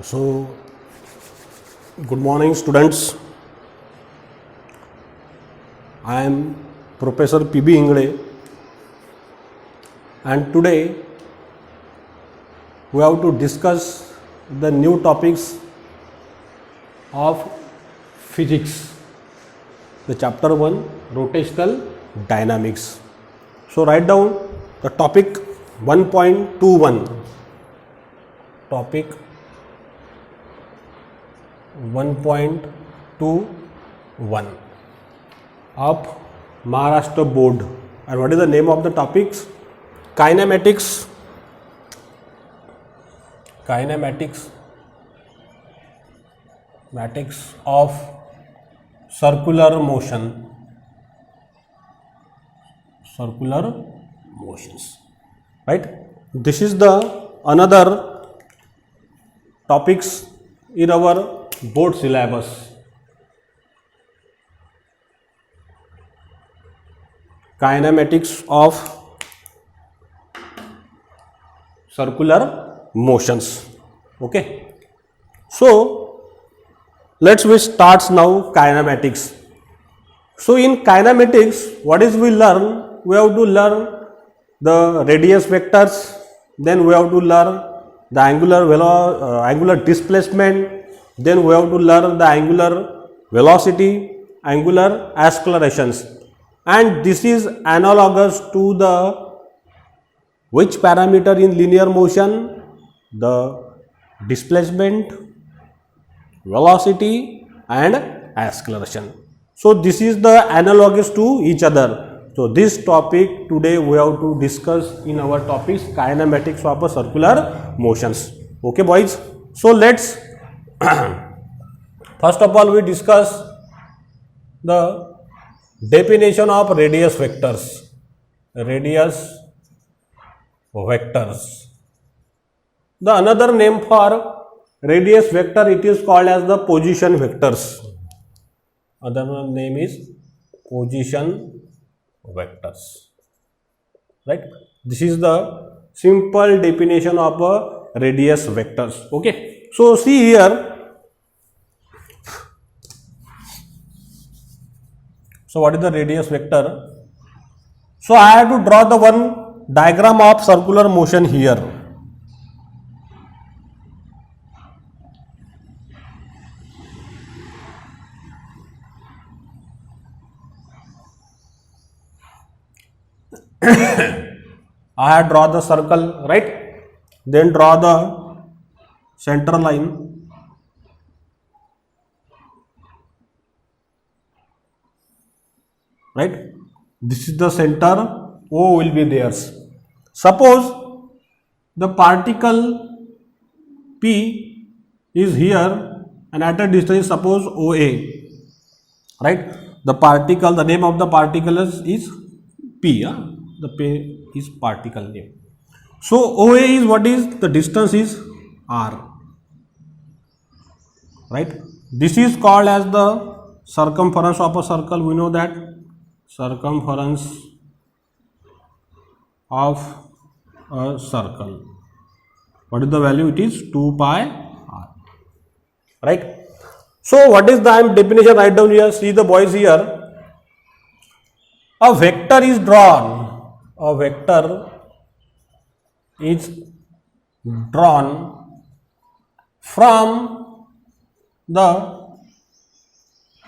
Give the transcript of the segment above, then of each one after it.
So, good morning, students. I am Professor P.B. Ingle, and today we have to discuss the new topics of physics, the chapter 1, rotational dynamics. So, write down the topic 1.21. Topic 1.21 of Maharashtra Board. And what is the name of the topics? Kinematics of circular motions. Right? This is the another topics in our board syllabus. Kinematics of circular motions. Okay. So let's we start now kinematics. So in kinematics, what is we learn? We have to learn the radius vectors. Then we have to learn the angular displacement. Then we have to learn the angular velocity, angular accelerations, and this is analogous to the which parameter in linear motion? The displacement, velocity and acceleration. So this is the analogous to each other. So this topic today we have to discuss in our topics kinematics of circular motions. Okay boys, so let's first of all we discuss the definition of radius vectors. The another name for radius vector, it is called as the position vectors. Other name is position vectors. Right? This is the simple definition of radius vectors. Okay. So see here. So what is the radius vector? So I have to draw the one diagram of circular motion here. I have draw the circle, right? Then draw the center line. Right? This is the center, O will be theirs. Suppose the particle P is here and at a distance, suppose OA. Right? The particle, the name of the particle is P. The P is particle name. So OA is what is? The distance is R. Right? This is called as the circumference of a circle. We know that circumference of a circle. What is the value? It is 2 pi r. Right? So what is the definition? Write down here. See the boys here. A vector is drawn. A vector is drawn from the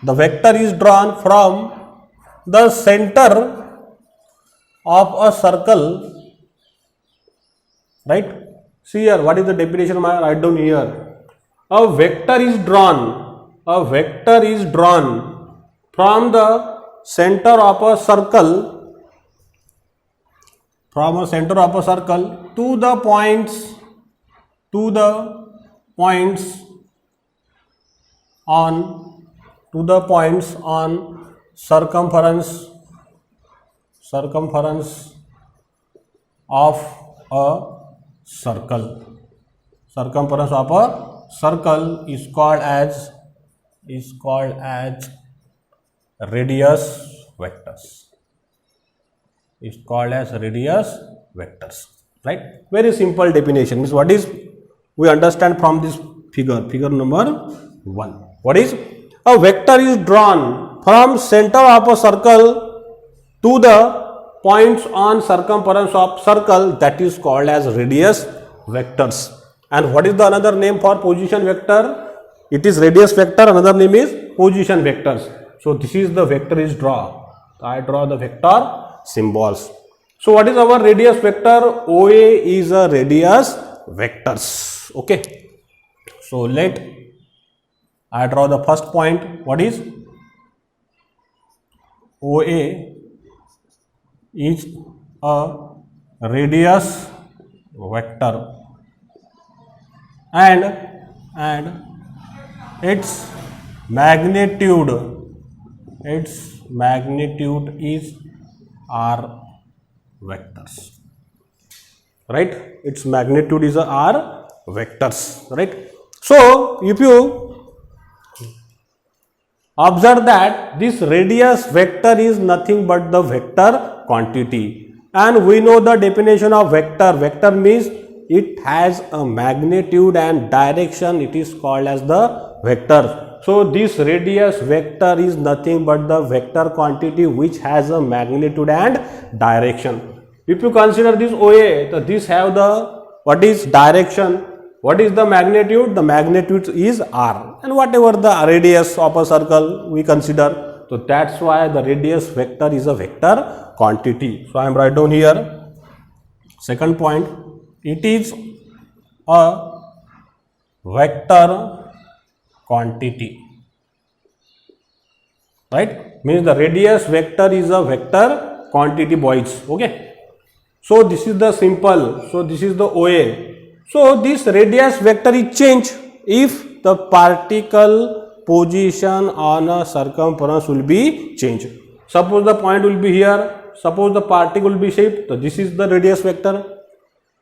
vector is drawn from the center of a circle, right? See here, what is the definition? I write down here. A vector is drawn from the center of a circle, to the points on circumference of a circle. Circumference of a circle is called as radius vectors. Is called as radius vectors, right? Very simple definition. Means what is we understand from this figure number 1. What is a vector is drawn from center of a circle to the points on circumference of circle, that is called as radius vectors. And what is the another name for position vector? It is radius vector, another name is position vectors. So this is the vector is draw. I draw the vector symbols. So what is our radius vector? OA is a radius vectors. Okay. So let I draw the first point. What is OA is a radius vector and its magnitude is R vectors, right? Its magnitude is R vectors, right? So if you observe that this radius vector is nothing but the vector quantity, and we know the definition of vector. Vector means it has a magnitude and direction, it is called as the vector. So this radius vector is nothing but the vector quantity which has a magnitude and direction. If you consider this OA, so this have the what is direction, what is the magnitude? The magnitude is R, and whatever the radius of a circle we consider, so that's why the radius vector is a vector quantity. So I am write down here. Second point, it is a vector quantity, right? Means the radius vector is a vector quantity, boys. Okay. So this is the simple. So this is the OA. So this radius vector is changed if the particle position on a circumference will be changed. Suppose the point will be here. Suppose the particle will be shaped. So this is the radius vector.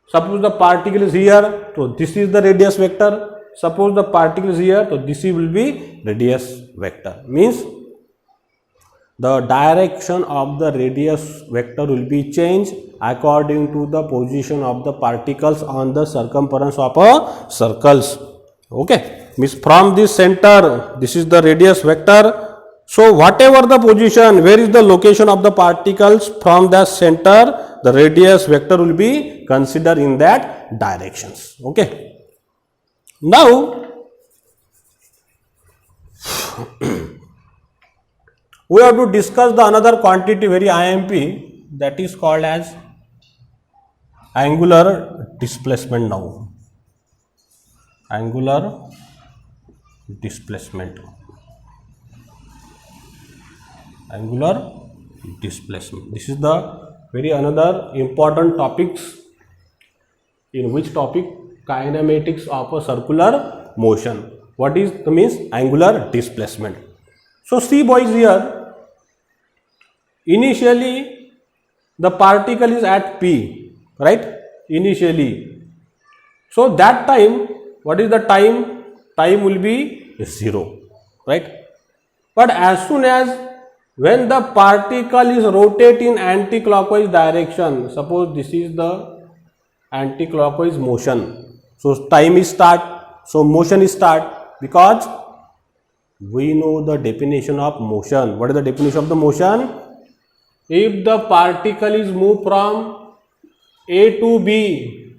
Suppose the particle is here. So this is the radius vector. Suppose the particle is here, so this will be radius vector. Means the direction of the radius vector will be changed according to the position of the particles on the circumference of a circles. Okay. Means from this center, this is the radius vector. So whatever the position, where is the location of the particles from the center, the radius vector will be considered in that directions. Okay. Now, we have to discuss the another quantity, very IMP, that is called as angular displacement now. Angular displacement. Angular displacement. This is the very another important topics, in which topic kinematics of a circular motion. What is the means angular displacement? So see boys here, initially the particle is at P, right? Initially. So that time, what is the time? Time will be 0, right? But as soon as when the particle is rotating in anti-clockwise direction, suppose this is the anti-clockwise motion. So time is start, so motion is start, because we know the definition of motion. What is the definition of the motion? If the particle is moved from A to B,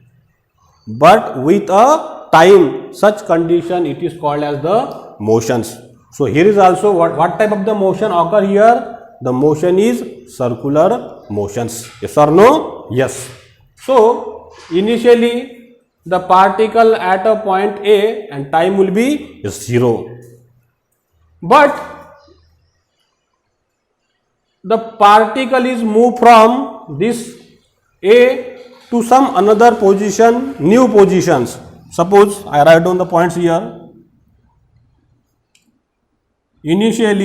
but with a time, such condition it is called as the motions. So here is also what type of the motion occur here? The motion is circular motions. Yes or no? Yes. So initially the particle at a point A and time will be 0. But the particle is moved from this A to some another position, new positions. Suppose I write down the points here. Initial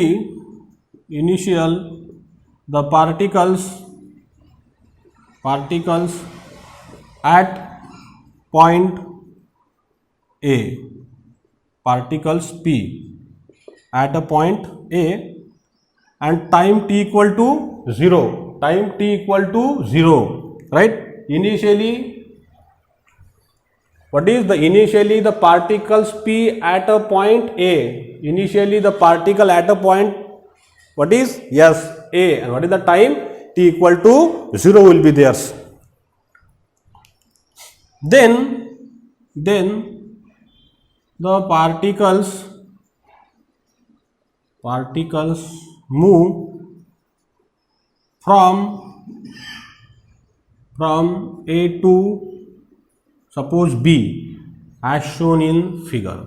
the particles at point A, particles P at a point A, and time t equal to 0, right? initially, what is the initially the particles P at a point A, initially the particle at a point, what is, yes, A, and what is the time, t equal to 0 will be theirs. Then the particles move from A to suppose B as shown in figure.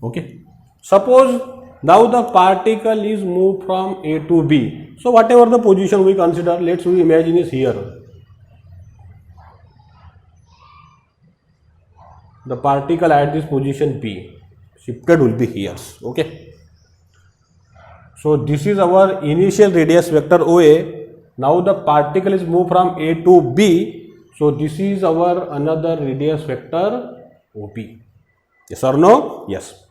Okay. Suppose now the particle is moved from A to B. So whatever the position we consider, let's we imagine is here. The particle at this position P shifted will be here. Okay. So this is our initial radius vector OA. Now the particle is moved from A to B. So this is our another radius vector OP. Yes or no? Yes.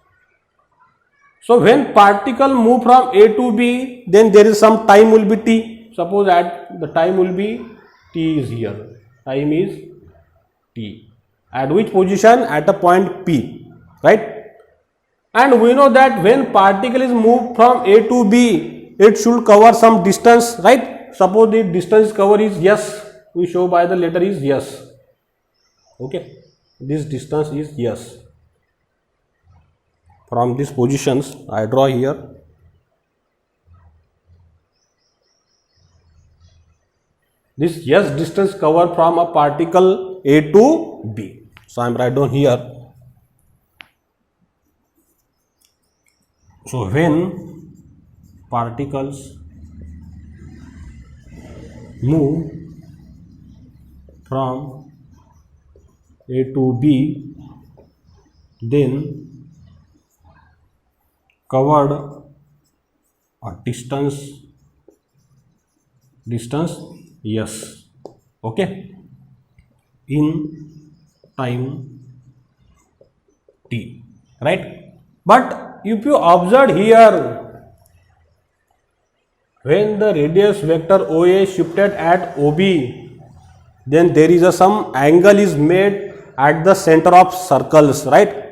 So when particle move from A to B, then there is some time will be t. Suppose at the time will be t is here. Time is t. At which position? At a point P, right? And we know that when particle is moved from A to B, it should cover some distance, right? Suppose the distance cover is yes, we show by the letter is yes. Okay, this distance is yes. From these positions, I draw here. This yes distance cover from a particle A to B. So I am write down here. So when particles move from A to B, then covered a distance yes, okay, in time t, right? But if you observe here, when the radius vector OA shifted at OB, then there is some angle is made at the center of circles, right?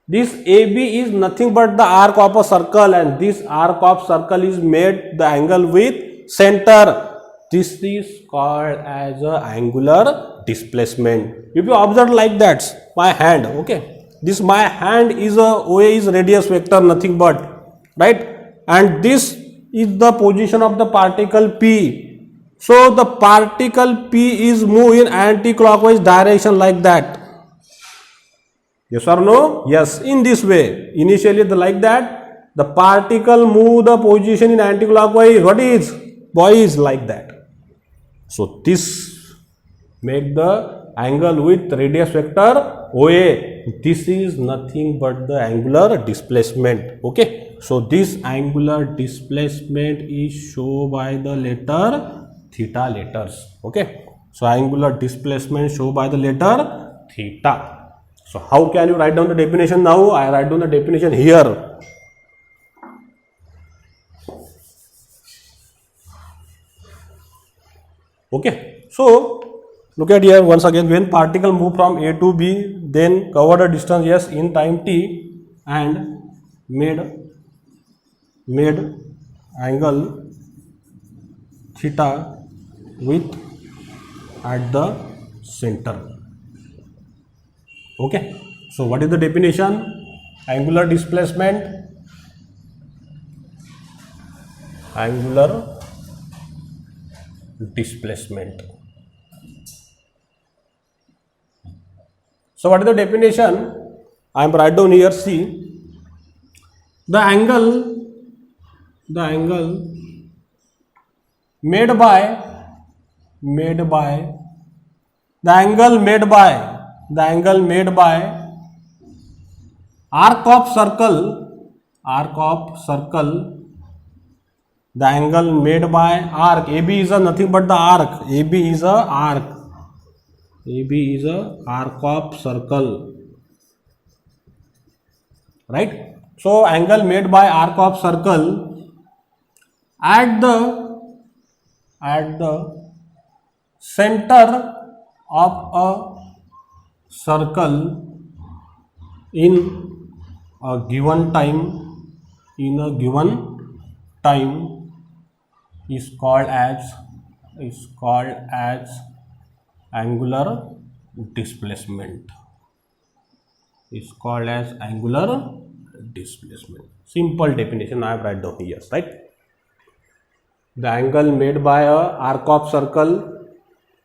This AB is nothing but the arc of a circle, and this arc of circle is made the angle with center. This is called as a angular displacement. If you observe like that, my hand, okay, this my hand is a OA is radius vector, nothing but, right? And this is the position of the particle P. So the particle P is moving in anti-clockwise direction like that. Yes or no? Yes, in this way. Initially like that, the particle move the position in anti-clockwise. What is? Boys, like that. So this make the angle with radius vector OA. This is nothing but the angular displacement. Okay. So this angular displacement is shown by the letter theta letters. Okay. So angular displacement shown by the letter theta. So how can you write down the definition now? I write down the definition here. Okay. So look at here once again, when particle move from A to B, then covered a distance yes in time t and made angle theta with at the center. Okay. So what is the definition? Angular displacement, So what is the definition? I am write down here. See, the angle made by arc of circle, the angle made by arc, AB is a nothing but the arc, AB is a arc of circle, right? So angle made by arc of circle at the at the center of a circle in a given time is called as angular displacement. Is called as angular displacement. Simple definition I have write down here, right? The angle made by a arc of circle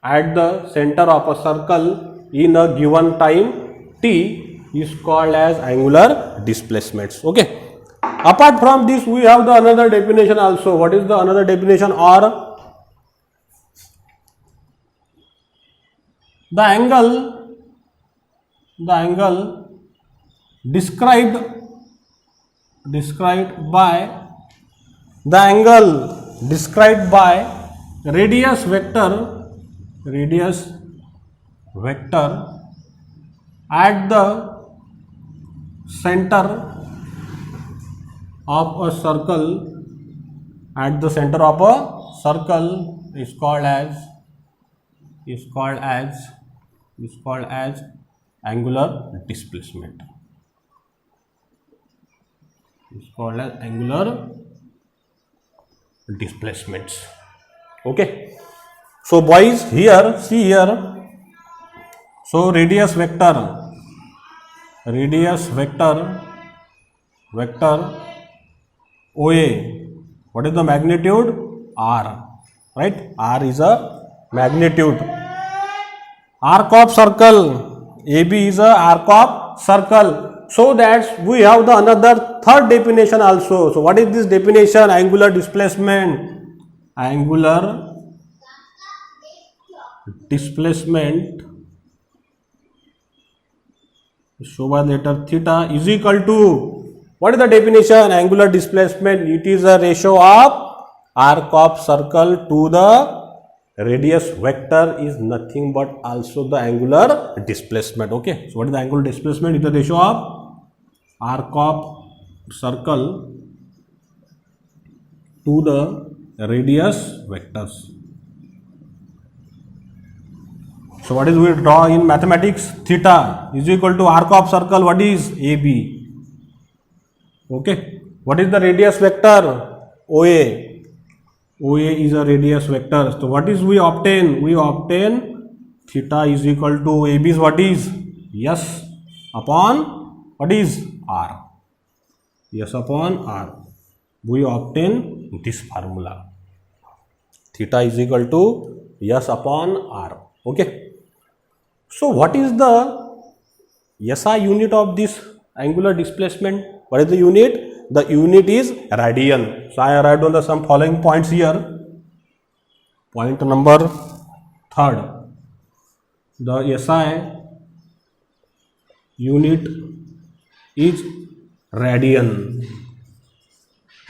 at the center of a circle in a given time t is called as angular displacements. Okay. Apart from this, we have the another definition also. What is the another definition? Or the angle described by radius vector at the center of a circle is called as angular displacement. Is called as angular displacements. Okay. So boys, here see here. So radius vector OA. What is the magnitude? R. Right? R is a magnitude. Arc of circle AB is a arc of circle. So that we have the another third definition also. So what is this definition? Angular displacement. Angular displacement shown by letter theta is equal to, what is the definition? Angular displacement, it is a ratio of arc of circle to the radius vector is nothing but also the angular displacement. Okay. So what is the angular displacement? It is the ratio of arc of circle to the radius vectors. So what is we draw in mathematics? Theta is equal to arc of circle. What is AB? Okay. What is the radius vector? OA. OA is a radius vector. So what is we obtain? We obtain theta is equal to AB's what is? S upon what is? R. S upon R. We obtain this formula. Theta is equal to S upon R. Okay. So what is the SI unit of this angular displacement? What is the unit? The unit is radian. So I write down some following points here. Point number 3. The SI unit is radian.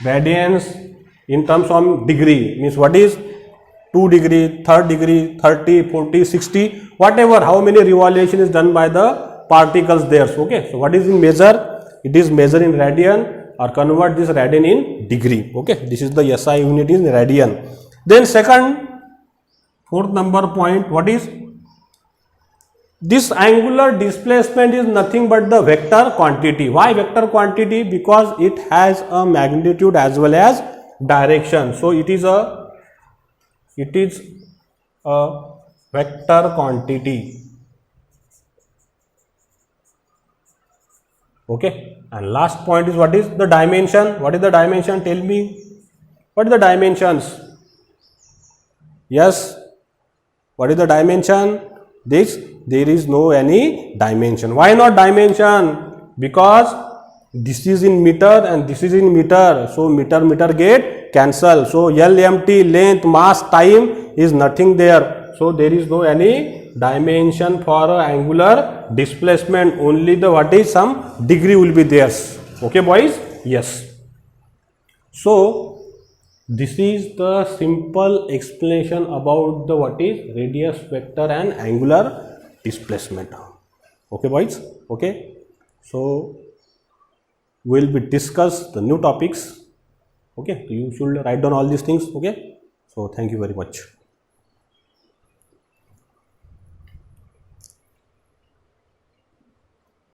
Radians in terms of degree means what is 2 degree, 3rd degree, 30, 40, 60, whatever, how many revolution is done by the particles there. So, okay. So what is in measure? It is measured in radian, or convert this radian in degree. Okay. This is the SI unit in radian. Then fourth number point, what is? This angular displacement is nothing but the vector quantity. Why vector quantity? Because it has a magnitude as well as direction. So it is a vector quantity. Okay. And last point is, what is the dimension? What is the dimension? Tell me. What is the dimensions? Yes. What is the dimension? There is no any dimension. Why not dimension? Because this is in meter and this is in meter. So meter get cancel. So LMT, length, mass, time is nothing there. So there is no any dimension for angular displacement. Only the what is some degree will be there. Okay boys? Yes. So this is the simple explanation about the what is radius vector and angular displacement. Okay boys? Okay. So we will be discuss the new topics. Okay. So you should write down all these things. Okay. So thank you very much.